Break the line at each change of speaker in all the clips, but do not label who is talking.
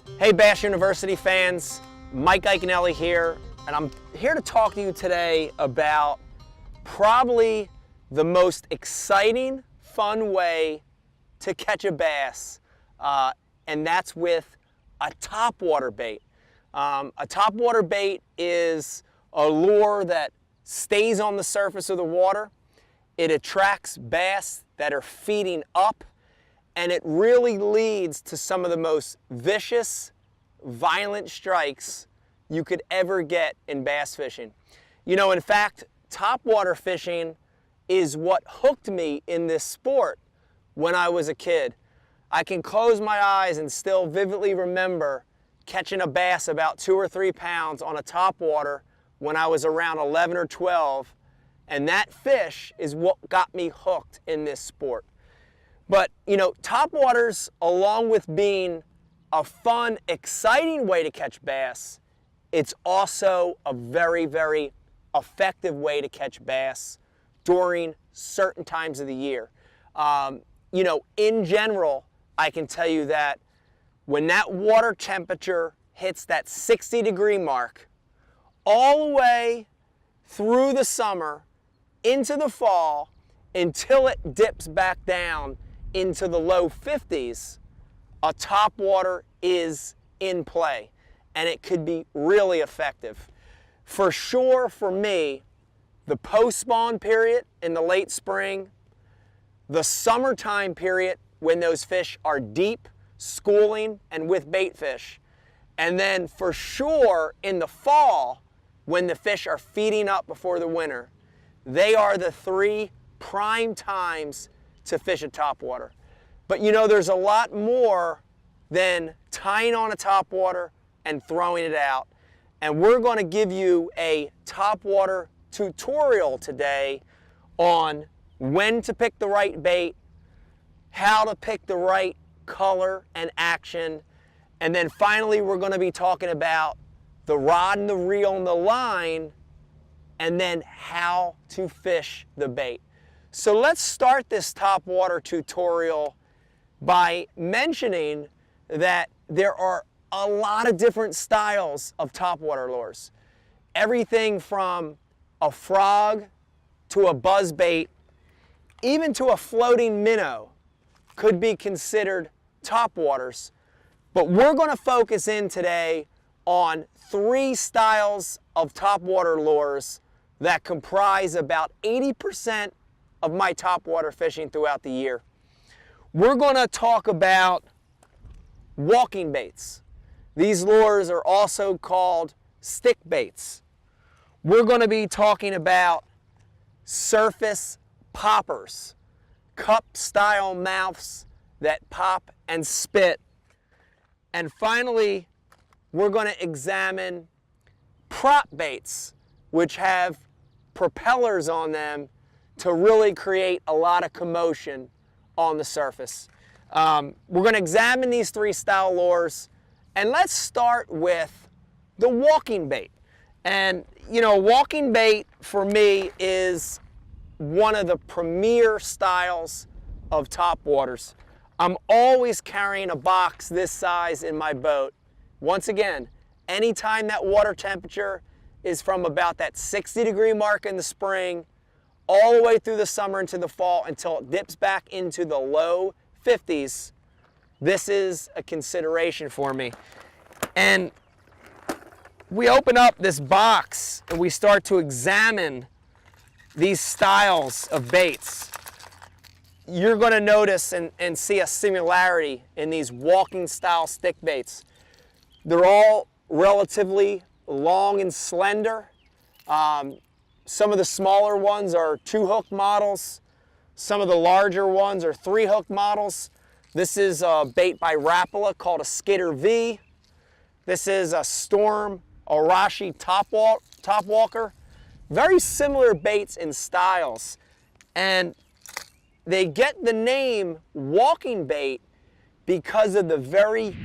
Hey Bass University fans, Mike Iaconelli here, and I'm here to talk to you today about probably the most exciting, fun way to catch a bass, and that's with a topwater bait. A topwater bait is a lure that stays on the surface of the water. It attracts bass that are feeding up, and it really leads to some of the most vicious, violent strikes you could ever get in bass fishing. You know, in fact, topwater fishing is what hooked me in this sport when I was a kid. I can close my eyes and still vividly remember catching a bass about 2 or 3 pounds on a topwater when I was around 11 or 12, and that fish is what got me hooked in this sport. But, you know, topwaters, along with being a fun, exciting way to catch bass, it's also a very, very effective way to catch bass during certain times of the year. You know, in general, I can tell you that when that water temperature hits that 60-degree mark, all the way through the summer, into the fall, until it dips back down into the low 50s, a topwater is in play, and it could be really effective. For sure, for me, the post-spawn period in the late spring, the summertime period when those fish are deep, schooling, and with bait fish, and then for sure in the fall when the fish are feeding up before the winter, they are the 3 prime times to fish a topwater. But you know, there's a lot more than tying on a topwater and throwing it out. And we're going to give you a topwater tutorial today on when to pick the right bait, how to pick the right color and action, and then finally we're going to be talking about the rod and the reel and the line, and then how to fish the bait. So let's start this topwater tutorial by mentioning that there are a lot of different styles of topwater lures. Everything from a frog to a buzzbait, even to a floating minnow could be considered topwaters. But we're going to focus in today on 3 styles of topwater lures that comprise about 80% of my topwater fishing throughout the year. We're going to talk about walking baits. These lures are also called stick baits. We're going to be talking about surface poppers, cup-style mouths that pop and spit. And finally, we're going to examine prop baits, which have propellers on them to really create a lot of commotion on the surface. We're going to examine these 3 style lures, and let's start with the walking bait. And you know, walking bait for me is one of the premier styles of topwaters. I'm always carrying a box this size in my boat. Once again, anytime that water temperature is from about that 60-degree mark in the spring all the way through the summer into the fall until it dips back into the low 50s, this is a consideration for me. And we open up this box and we start to examine these styles of baits. You're going to notice and see a similarity in these walking style stick baits. They're all relatively long and slender. Some of the smaller ones are 2-hook models. Some of the larger ones are 3-hook models. This is a bait by Rapala called a Skitter V. This is a Storm Arashi Topwalker. Very similar baits in styles. And they get the name walking bait because of the very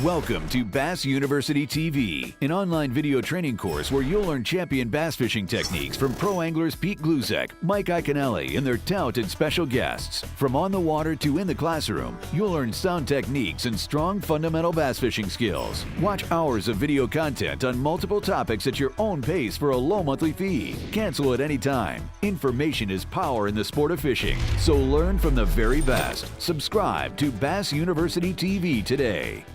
Welcome to Bass University TV, an online video training course where you'll learn champion bass fishing techniques from pro anglers Pete Glusek, Mike Iaconelli, and their talented special guests. From on the water to in the classroom, you'll learn sound techniques and strong fundamental bass fishing skills. Watch hours of video content on multiple topics at your own pace for a low monthly fee. Cancel at any time. Information is power in the sport of fishing, so learn from the very best. Subscribe to Bass University TV today.